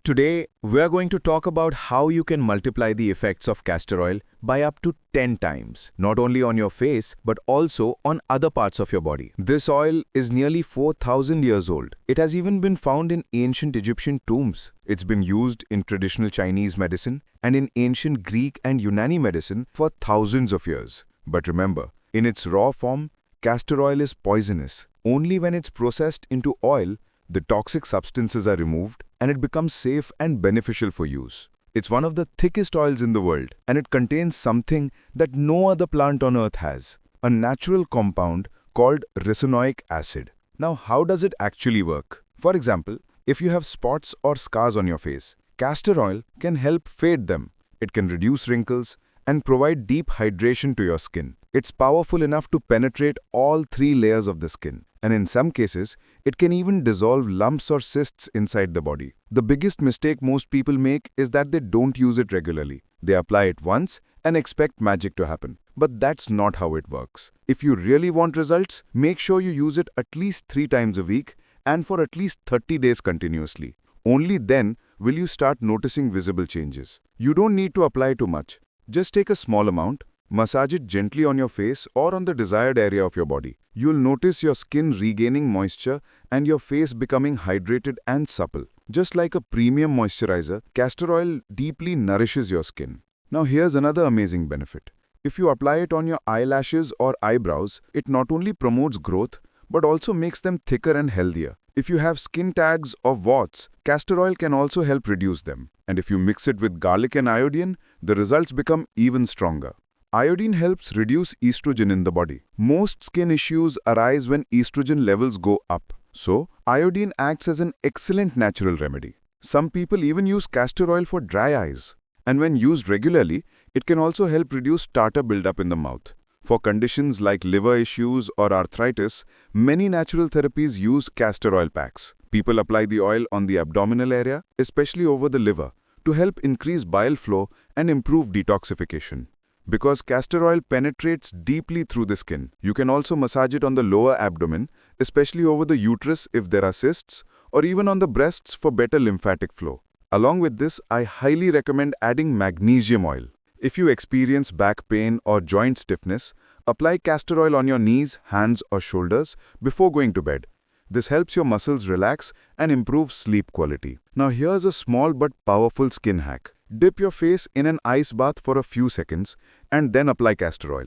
Today, we're going to talk about how you can multiply the effects of castor oil by up to 10 times, not only on your face, but also on other parts of your body. This oil is nearly 4,000 years old. It has even been found in ancient Egyptian tombs. It's been used in traditional Chinese medicine and in ancient Greek and Unani medicine for thousands of years. But remember, in its raw form, castor oil is poisonous. Only when it's processed into oil, the toxic substances are removed and it becomes safe and beneficial for use. It's one of the thickest oils in the world and it contains something that no other plant on earth has, a natural compound called ricinoleic acid. Now, how does it actually work? For example, if you have spots or scars on your face, castor oil can help fade them. It can reduce wrinkles and provide deep hydration to your skin. It's powerful enough to penetrate all 3 layers of the skin. And in some cases, it can even dissolve lumps or cysts inside the body. The biggest mistake most people make is that they don't use it regularly. They apply it once and expect magic to happen. But that's not how it works. If you really want results, make sure you use it at least 3 times a week and for at least 30 days continuously. Only then will you start noticing visible changes. You don't need to apply too much. Just take a small amount, massage it gently on your face or on the desired area of your body. You'll notice your skin regaining moisture and your face becoming hydrated and supple. Just like a premium moisturizer, castor oil deeply nourishes your skin. Now here's another amazing benefit. If you apply it on your eyelashes or eyebrows, it not only promotes growth, but also makes them thicker and healthier. If you have skin tags or warts, castor oil can also help reduce them. And if you mix it with garlic and iodine, the results become even stronger. Iodine helps reduce estrogen in the body. Most skin issues arise when estrogen levels go up. So, iodine acts as an excellent natural remedy. Some people even use castor oil for dry eyes. And when used regularly, it can also help reduce tartar buildup in the mouth. For conditions like liver issues or arthritis, many natural therapies use castor oil packs. People apply the oil on the abdominal area, especially over the liver, to help increase bile flow and improve detoxification. Because castor oil penetrates deeply through the skin, you can also massage it on the lower abdomen, especially over the uterus if there are cysts, or even on the breasts for better lymphatic flow. Along with this, I highly recommend adding magnesium oil. If you experience back pain or joint stiffness, apply castor oil on your knees, hands, or shoulders before going to bed. This helps your muscles relax and improve sleep quality. Now here's a small but powerful skin hack. Dip your face in an ice bath for a few seconds and then apply castor oil.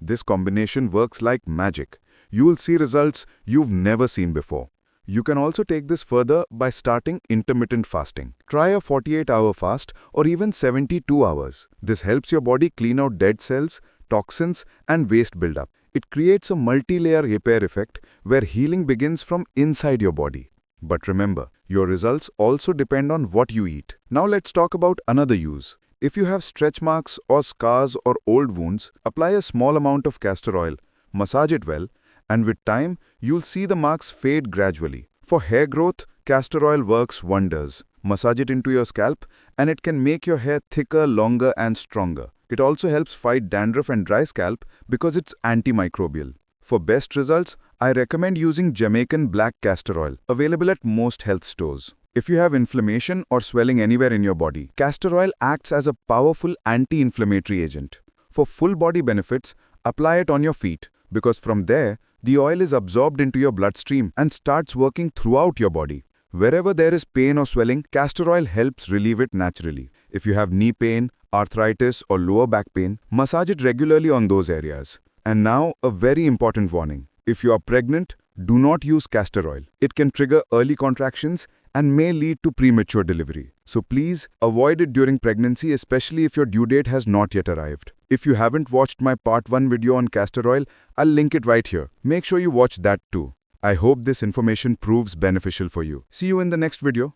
This combination works like magic. You will see results you've never seen before. You can also take this further by starting intermittent fasting. Try a 48-hour fast or even 72 hours. This helps your body clean out dead cells, toxins, and waste buildup. It creates a multi-layer repair effect where healing begins from inside your body. But remember, your results also depend on what you eat. Now let's talk about another use. If you have stretch marks or scars or old wounds, apply a small amount of castor oil, massage it well, and with time, you'll see the marks fade gradually. For hair growth, castor oil works wonders. Massage it into your scalp and it can make your hair thicker, longer, and stronger. It also helps fight dandruff and dry scalp because it's antimicrobial. For best results, I recommend using Jamaican black castor oil, available at most health stores. If you have inflammation or swelling anywhere in your body, castor oil acts as a powerful anti-inflammatory agent. For full body benefits, apply it on your feet, because from there, the oil is absorbed into your bloodstream and starts working throughout your body. Wherever there is pain or swelling, castor oil helps relieve it naturally. If you have knee pain, arthritis, or lower back pain, massage it regularly on those areas. And now, a very important warning. If you are pregnant, do not use castor oil. It can trigger early contractions and may lead to premature delivery. So please avoid it during pregnancy, especially if your due date has not yet arrived. If you haven't watched my part 1 video on castor oil, I'll link it right here. Make sure you watch that too. I hope this information proves beneficial for you. See you in the next video.